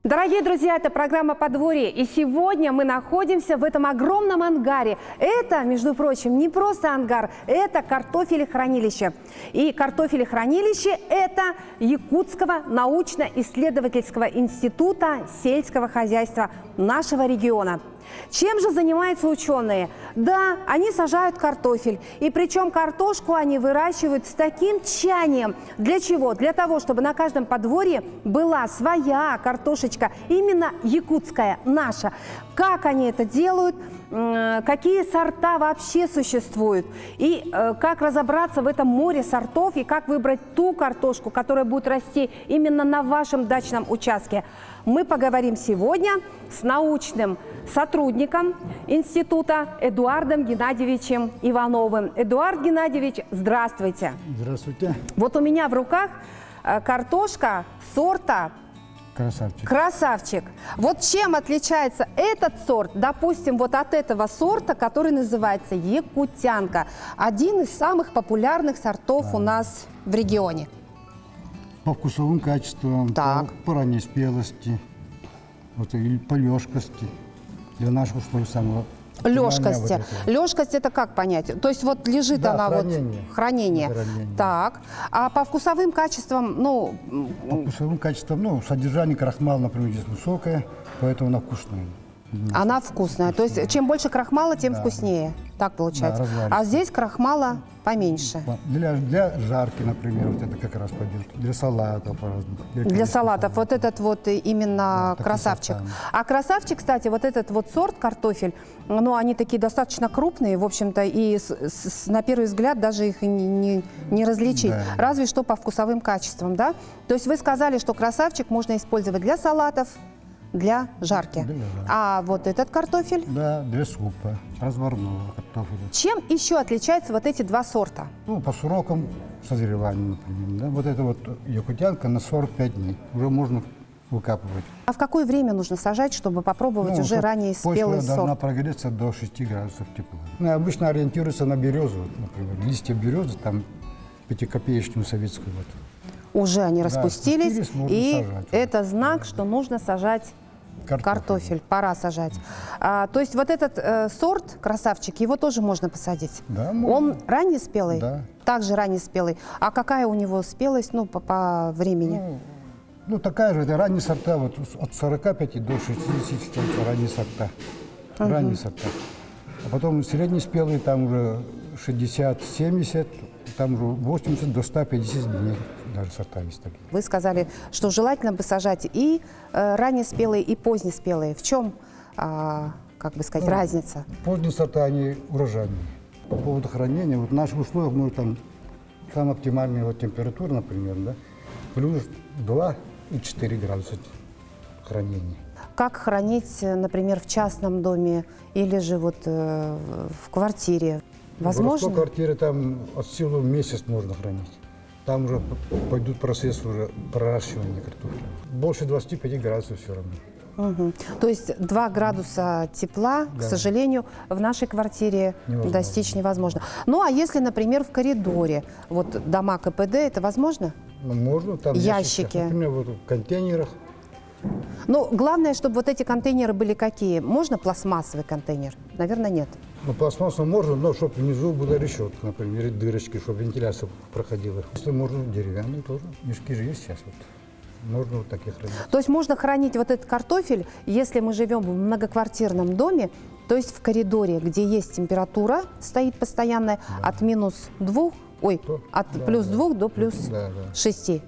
Дорогие друзья, это программа «Подворье», и сегодня мы находимся в этом огромном ангаре. Это, между прочим, не просто ангар, это картофелехранилище. И картофелехранилище – это Якутского научно-исследовательского института сельского хозяйства нашего региона. Чем же занимаются ученые? Да, они сажают картофель. И причем картошку они выращивают с таким тщанием. Для чего? Для того, чтобы на каждом подворье была своя картошечка, именно якутская, наша. Как они это делают? Какие сорта вообще существуют? И как разобраться в этом море сортов и как выбрать ту картошку, которая будет расти именно на вашем дачном участке? Мы поговорим сегодня с научным сотрудником института Эдуардом Геннадьевичем Ивановым. Эдуард Геннадьевич, здравствуйте. Здравствуйте. Вот у меня в руках картошка сорта Красавчик. «Красавчик». Вот чем отличается этот сорт, допустим, вот от этого сорта, который называется «Якутянка», один из самых популярных сортов у нас в регионе? По вкусовым качествам, Так. по ранней спелости, вот, или по лёжкости. Для наших условий самого Лёжкости. вот это. Лёжкость – это как понять? То есть вот лежит Да, она хранение. вот… Хранение. Хранение. Так. А по вкусовым качествам, ну… По вкусовым качествам, содержание крахмала, например, здесь высокое, поэтому она вкусная. Она вкусная. То есть чем больше крахмала, тем вкуснее. Так получается. Да, разваристая. А здесь крахмала поменьше. Для жарки, например, вот это как раз пойдет. Для салатов по-разному. Для салатов вот этот вот именно такие красавчик. сорта. А красавчик, кстати, вот этот вот сорт картофель, ну, они такие достаточно крупные, в общем-то, и на первый взгляд даже их и не различить. Да. Разве что по вкусовым качествам, да? То есть вы сказали, что красавчик можно использовать для салатов, для жарки. Для жарки. А вот этот картофель? Да, для супа, разварного картофеля. Чем еще отличаются вот эти два сорта? По срокам созревания, например. Да? Вот эта вот якутянка на 45 дней. Уже можно выкапывать. А в какое время нужно сажать, чтобы попробовать уже чтобы ранее спелый почва должна сорт? прогреться до 6 градусов тепла. Обычно ориентируется на березу, например. Листья березы, там 5-копеечную советскую. Вот. Уже они Да, распустились, распустились, можно и сажать. это знак, что нужно сажать картофель, пора сажать. То есть вот этот сорт, красавчик, его тоже можно посадить? Да, можно. Он ранне спелый? Да. Также ранне спелый. А какая у него спелость, по времени? Такая же, это ранние сорта, вот от 45 до 60 считаются ранние сорта. Ранние сорта. А потом средние спелые, там уже 60-70, там уже 80 до 150 дней даже сорта есть такие. Вы сказали, что желательно бы сажать и раннеспелые, и позднеспелые. В чем, как бы сказать, разница? Поздние сорта, они урожайные. По поводу хранения, вот в наших условиях, может, там самая оптимальная вот температура, например, да, плюс 2 и 4 градуса хранения. Как хранить, например, в частном доме или же вот в квартире? Возможно? В квартире там от силы месяц можно хранить. Там уже пойдут процессы уже проращивания картофеля. Больше 25 градусов все равно. Угу. То есть 2 градуса тепла, к сожалению, в нашей квартире Невозможно. достичь невозможно. Ну, а если, например, в коридоре, вот дома КПД, это возможно? Можно там Ящики. Например, вот в контейнерах. Ну, главное, чтобы вот эти контейнеры были какие? Можно пластмассовый контейнер? Наверное, нет. Пластмассу можно, но чтобы внизу была решетка, например, дырочки, чтобы вентиляция проходила. Если можно, деревянные тоже. Мешки же есть сейчас. Вот. Можно вот таких хранить. То есть можно хранить вот этот картофель, если мы живем в многоквартирном доме, то есть в коридоре, где есть температура, стоит постоянная, от -2, от +2 до +6.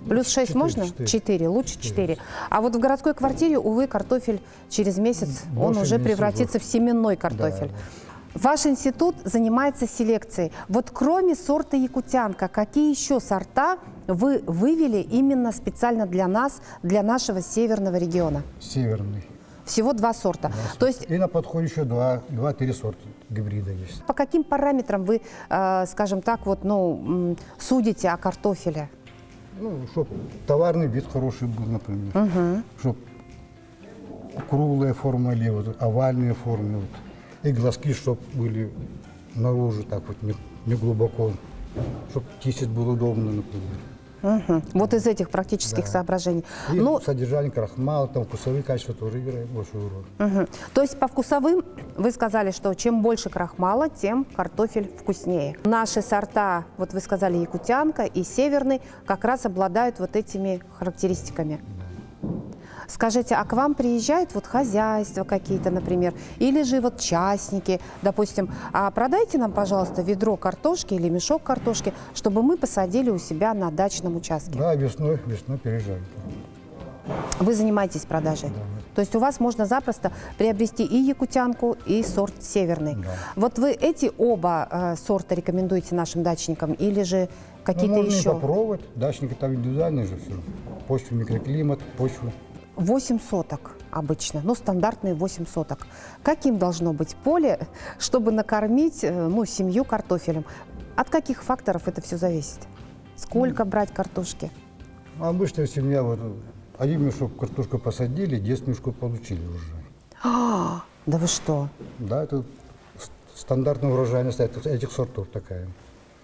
Плюс 6 4, можно? 4, лучше 4. А вот в городской квартире, увы, картофель через месяц, он Больше уже месяца превратится в семенной картофель. Да. Ваш институт занимается селекцией. Вот кроме сорта якутянка, какие еще сорта вы вывели именно специально для нас, для нашего северного региона? Северный. Всего 2 сорта. То есть И на подходе еще 2-3 сорта гибрида есть. по каким параметрам вы, скажем так, вот, судите о картофеле? Чтобы товарный вид хороший был, например. Чтобы круглая форма или вот овальные формы. Вот. И глазки, чтобы были наружу, так вот, не глубоко, чтобы чистить было удобно, например. Мгм. Вот из этих практических Да. соображений. И Ну, содержание крахмала, там вкусовые качества тоже играют большую роль. мгм. То есть по вкусовым вы сказали, что чем больше крахмала, тем картофель вкуснее. Наши сорта, вот вы сказали, якутянка и северный, как раз обладают вот этими характеристиками. Скажите, а к вам приезжают вот хозяйства какие-то, например, или же вот частники, допустим, а продайте нам, пожалуйста, ведро картошки или мешок картошки, чтобы мы посадили у себя на дачном участке. Да, весной переезжают. Вы занимаетесь продажей? То есть у вас можно запросто приобрести и якутянку, и сорт северный. Да. Вот вы эти оба сорта рекомендуете нашим дачникам или же какие-то можно еще? и попробовать. Дачники там индивидуальные же все. Почва, микроклимат, почва. 8 соток обычно, ну, стандартные 8 соток. Каким должно быть поле, чтобы накормить семью картофелем? От каких факторов это все зависит? Сколько брать картошки? Обычная семья, вот, один мешок картошку посадили, 10 мешков получили уже. Да вы что? Да, это стандартная урожайность этих сортов такая.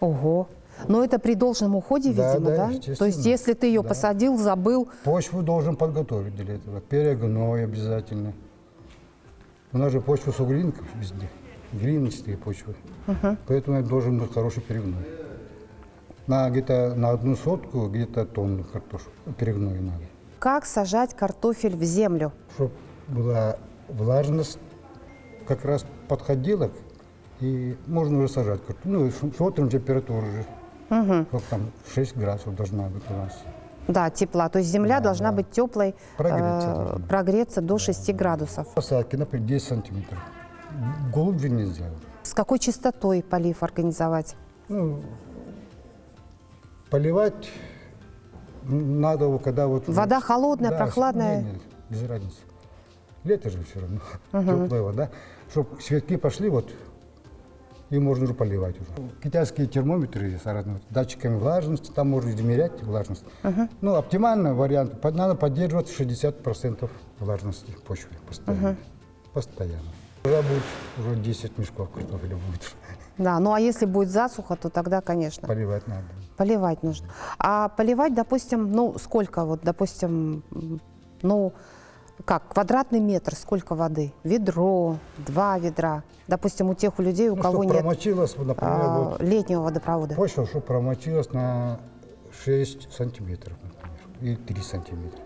Ого! Но это при должном уходе, Да, видимо, да, да? естественно. То есть если ты ее Да. посадил, забыл, Почву должен подготовить для этого. Перегной обязательно. У нас же почва с углинков везде. Глинистые почвы. Поэтому должен быть хороший перегной. Где-то на 1 сотку где-то тонну картошку перегной надо. как сажать картофель в землю. Чтобы была влажность, как раз подходила, и можно уже сажать картошку. Ну, смотрим температуру же. Сколько там 6 градусов должна быть у нас. Да, тепла. То есть земля должна быть теплой, Прогреться должна. прогреться до 6 градусов. Посадки, например, 10 сантиметров. Глубже нельзя. С какой частотой полив организовать? Ну, поливать надо, когда вот... Вода холодная, Да, прохладная? Нет, без разницы. Лето же все равно, теплая вода. Чтобы цветки пошли, вот, и можно уже поливать уже. Китайские термометры есть разные, датчиками влажности, там можно измерять влажность. Ну, оптимальный вариант, надо поддерживать 60% влажности почвы постоянно. Постоянно. Тогда будет уже 10 мешков картофеля будет. Да, ну а если будет засуха, то тогда, конечно, Поливать надо. поливать нужно. А поливать, допустим, ну сколько вот, допустим, ну как, квадратный метр, сколько воды? Ведро, 2 ведра. Допустим, у тех людей, у Ну, кого чтобы нет промочилась, например, вот, летнего водопровода. почва, чтобы промочилась на 6 сантиметров, например, и 3 сантиметра.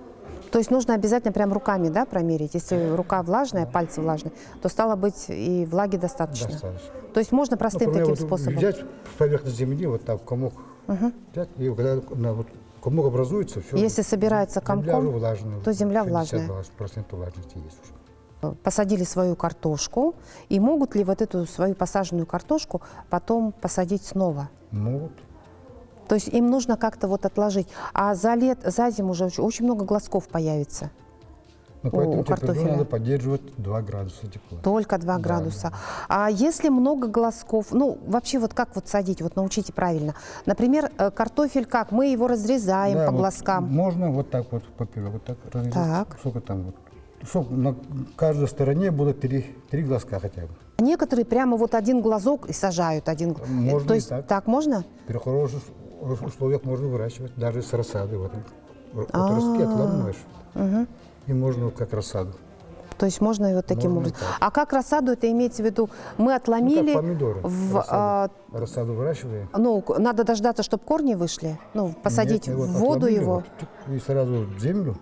То есть нужно обязательно прям руками, да, промерить? Если рука влажная, пальцы влажные, то стало быть и влаги достаточно. Достаточно. То есть можно простым Например, таким вот способом. взять с поверхности земли, вот так комок, взять, и когда вот комок образуется, все. Если собирается земля комком, уже влажная, то земля 60% влажная. влажности есть уже. Посадили свою картошку, и могут ли вот эту свою посаженную картошку потом посадить снова? Могут. То есть им нужно как-то вот отложить. А за зиму уже очень много глазков появится. Но поэтому у температуру картофеля. надо поддерживать 2 градуса тепла. Только 2 градуса. А если много глазков, ну, вообще вот как вот садить, вот научите правильно. Например, картофель как? Мы его разрезаем Да, по вот глазкам. можно вот так вот поперек, вот так разрезать. Так. Сколько там вот. Сколько, на каждой стороне будет 3 глазка хотя бы. Некоторые прямо вот один глазок и сажают один. Можно То и есть так. можно? При хороших условиях можно выращивать, даже с рассады. Вот ростки отломаешь, и можно как рассаду. То есть можно и вот таким Можно и образом. так. А как рассаду, это имеется в виду, мы Ну, отломили, как помидоры. Рассаду выращиваем. ну, надо дождаться, чтобы корни вышли, ну, посадить Нет, в вот воду отломили его. вот, и сразу в землю,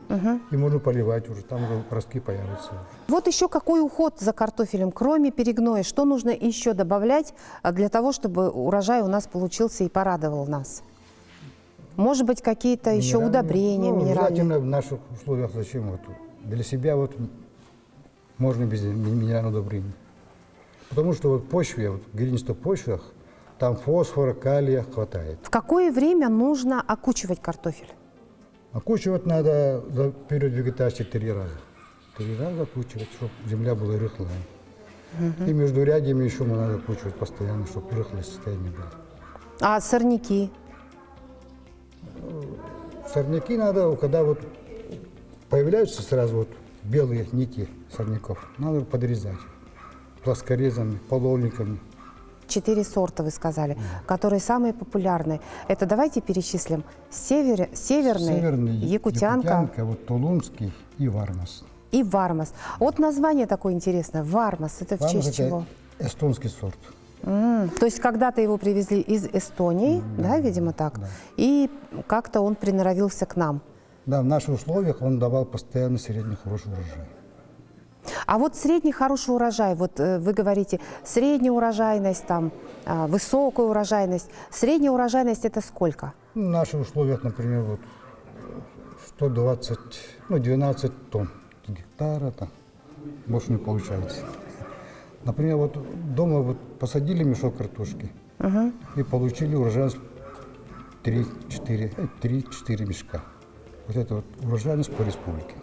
и можно поливать уже, там уже ростки появятся. Вот еще какой уход за картофелем, кроме перегноя, что нужно еще добавлять для того, чтобы урожай у нас получился и порадовал нас? Может быть, какие-то еще Минеральные. удобрения Ну, минеральные? желательно в наших условиях зачем? Вот, для себя вот можно без минеральных удобрений. Потому что вот в почве, вот в глинистых почвах, там фосфора, калия хватает. В какое время нужно окучивать картофель? Окучивать надо за период вегетации 3 раза. 3 раза окучивать, чтобы земля была рыхлая. И между рядьями еще надо окучивать постоянно, чтобы рыхлое состояние было. А сорняки? Сорняки надо, когда вот появляются сразу вот белые нити сорняков, надо подрезать плоскорезами, половниками. 4 сорта, вы сказали, которые самые популярные. Это давайте перечислим. Северный, Северный, якутянка вот Тулунский и Вармас. и вармас. Вот название такое интересное. Вармас, это в Вармас честь это чего? эстонский сорт. То есть когда-то его привезли из Эстонии, да, видимо так, и как-то он приноровился к нам. Да, в наших условиях он давал постоянно средний хороший урожай. А вот средний хороший урожай, вот вы говорите, средняя урожайность, там, высокая урожайность. Средняя урожайность это сколько? Ну, в наших условиях, например, вот 120, 12 тонн с гектара, там, больше не получается. Например, вот дома вот посадили мешок картошки и получили урожайность 3-4 мешка. Вот это вот урожайность по республике.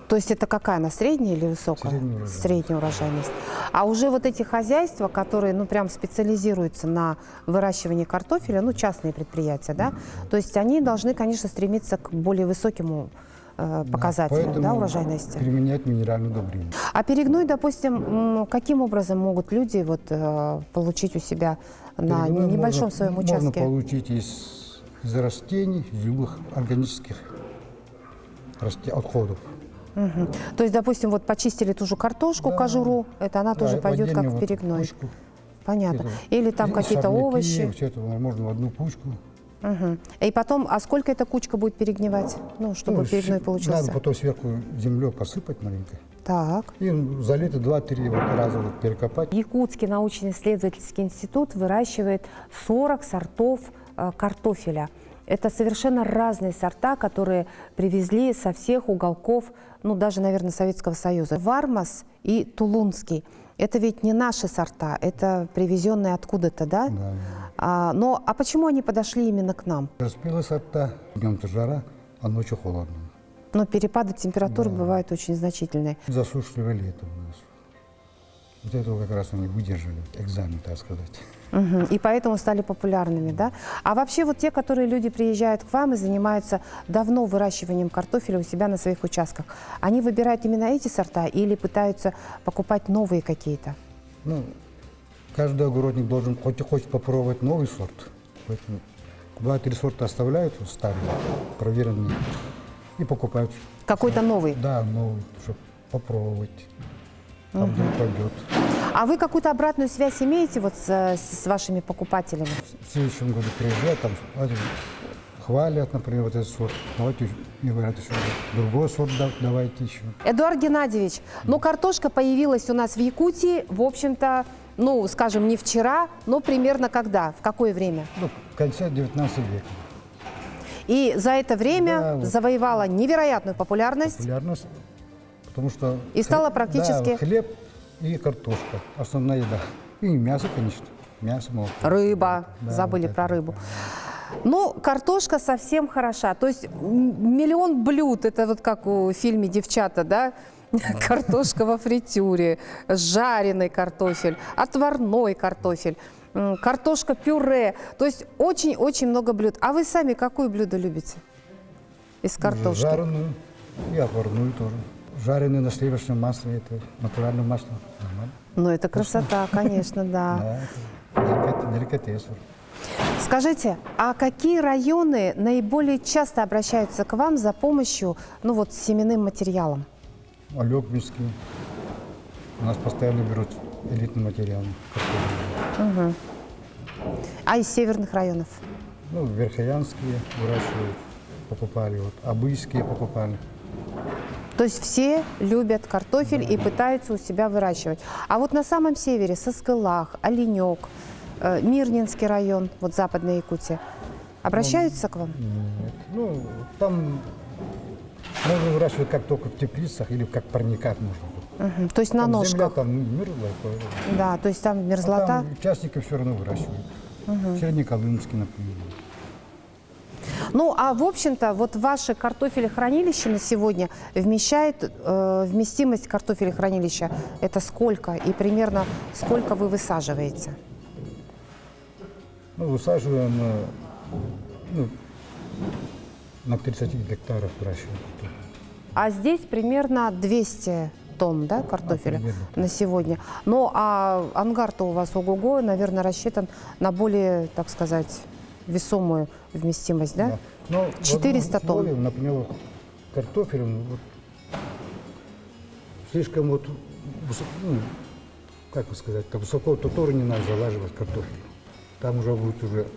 То есть это какая она, средняя или высокая? Средняя урожайность. Средняя урожайность. А уже вот эти хозяйства, которые, ну, прям специализируются на выращивании картофеля, ну, частные предприятия, да, то есть они должны, конечно, стремиться к более высоким показателям, Поэтому да, урожайности. применять минеральные удобрения. А перегной, допустим, каким образом могут люди вот получить у себя на Перегной небольшом можно- своем Можно участке? получить из растений, из любых органических отходов. То есть, допустим, вот почистили ту же картошку, кожуру, это она тоже Да, пойдет как отдельно в вот перегной. кучку. Понятно. Это Или там и какие-то сорняки, овощи. Все это можно в одну кучку. И потом, а сколько эта кучка будет перегнивать, ну, чтобы перегной получился? Надо потом сверху землей посыпать маленько. Так. И за лето 2-3 раза вот перекопать. Якутский научно-исследовательский институт выращивает 40 сортов картофеля. Это совершенно разные сорта, которые привезли со всех уголков, ну, даже, наверное, Советского Союза. Вармас и Тулунский. Это ведь не наши сорта, это привезенные откуда-то, да? Да. А почему они подошли именно к нам? Распелые сорта, днем-то жара, а ночью холодно. Но перепады температур бывают очень значительные. Засушливое лето у нас. Вот этого как раз они выдержали, экзамен, так сказать. И поэтому стали популярными, да? А вообще вот те, которые люди приезжают к вам и занимаются давно выращиванием картофеля у себя на своих участках, они выбирают именно эти сорта или пытаются покупать новые какие-то? Ну, каждый огородник должен хочет попробовать новый сорт. Поэтому 2-3 сорта оставляют старые, проверенные, и покупают. Какой-то новый? Да, новый, чтобы попробовать. Там вдруг пойдет. А вы какую-то обратную связь имеете вот с вашими покупателями? В следующем году приезжают, там хвалят, например, вот этот сорт. Давайте, мне говорят, еще другой сорт давайте еще. Эдуард Геннадьевич, ну картошка появилась у нас в Якутии, в общем-то, ну, скажем, не вчера, но примерно когда, в какое время? Ну, в конце 19 века. И за это время Да, вот. завоевала невероятную популярность. Популярность, потому что... И стала практически- Да, хлеб и картошка, основная еда. И мясо, конечно. Мясо, молоко. Рыба, Да, забыли вот про это, рыбу. Ну, картошка совсем хороша. То есть миллион блюд, это вот как в фильме «Девчата», да? Картошка во фритюре, жареный картофель, отварной картофель, картошка-пюре. То есть очень-очень много блюд. А вы сами какое блюдо любите из картошки? Жареную и отварную тоже. Жареные на сливочном масле, это натуральное масло. Нормально. Ну, это красота, конечно, да. Да, это деликатес. Скажите, а какие районы наиболее часто обращаются к вам за помощью, ну вот, с семенным материалом? Алёкминский. У нас постоянно берут элитный материал. А из северных районов? Ну, верхоянские выращивают, покупали, вот, абыйские покупали. То есть все любят картофель и пытаются у себя выращивать. А вот на самом севере, Саскылах, Оленек, Мирнинский район, вот Западная Якутия, обращаются к вам? Нет. Ну, там можно выращивать как только в теплицах или как в парниках можно. То есть на Там земля ножках? там мерзлая, Да, то есть там а мерзлота. там частники все равно выращивают. Среднеколымский, например. Ну, а в общем-то, вот ваше картофелехранилище на сегодня вмещает, вместимость картофелехранилища, это сколько? И примерно сколько вы высаживаете? Ну, высаживаем на 30 гектаров выращиваем. А здесь примерно 200 тонн, да, картофеля примерно. на сегодня. Ну, а ангар-то у вас ого-го, наверное, рассчитан на более, так сказать, весомую вместимость, да? Но 400 в одном условии, тонн. например, вот картофель, он вот слишком вот, ну, как бы сказать, так высоко тоже не надо залаживать картофель. Там уже будет уже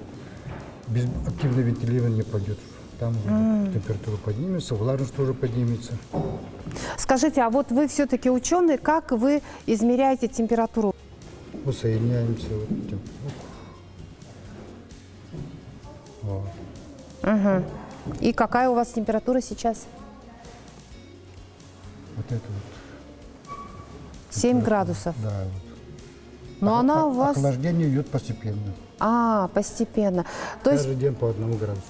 без активного вентилирования не пойдет. Там уже температура поднимется, влажность тоже поднимется. Скажите, а вот вы все-таки ученый, как вы измеряете температуру? Мы соединяемся вот этим. Вот. И какая у вас температура сейчас? Вот это вот. 7 градусов. Да. Вот. Но она у вас... Охлаждение идет постепенно. Постепенно. То есть, Каждый день по 1 градусу.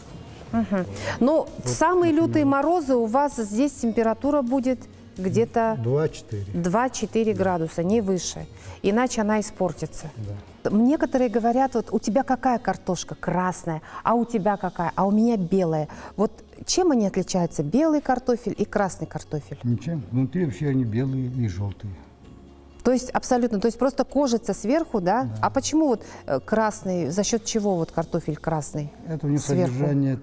ну, в самые лютые морозы у вас здесь температура будет где-то 2-4. 2-4 градуса, не выше. Иначе она испортится. Да. Некоторые говорят, вот у тебя какая картошка? Красная. А у тебя какая? А у меня белая. Вот чем они отличаются? Белый картофель и красный картофель? Ничем. Внутри вообще они белые и желтые. То есть абсолютно, то есть просто кожица сверху, да? Да. А почему вот красный, за счет чего вот картофель красный? Это у них Сверху. содержание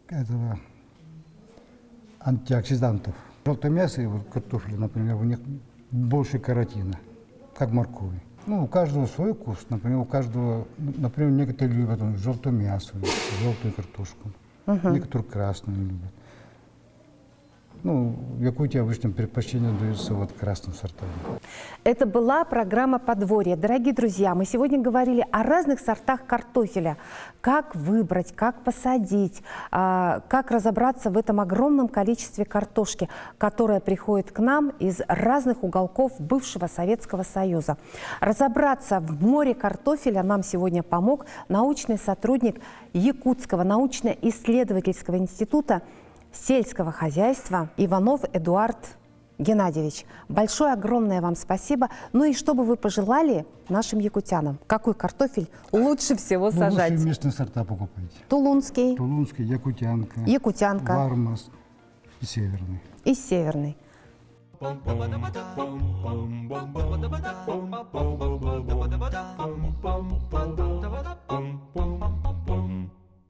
этого антиоксидантов. Желтое мясо и вот картофель, например, у них больше каротина, как моркови. Ну, у каждого свой вкус. Например, у каждого, например, некоторые любят желтое мясо, желтую картошку. Некоторые красную любят. Ну, в Якутии обычно предпочтение дается вот красным сортам. Это была программа «Подворье». Дорогие друзья, мы сегодня говорили о разных сортах картофеля. Как выбрать, как посадить, как разобраться в этом огромном количестве картошки, которая приходит к нам из разных уголков бывшего Советского Союза. Разобраться в море картофеля нам сегодня помог научный сотрудник Якутского научно-исследовательского института сельского хозяйства Иванов Эдуард Геннадьевич. Большое, огромное вам спасибо. Ну и что бы вы пожелали нашим якутянам? Какой картофель лучше всего сажать? Лучшие местные сорта покупайте. Тулунский, Тулунский, якутянка, якутянка вармас и северный. и северный. Bum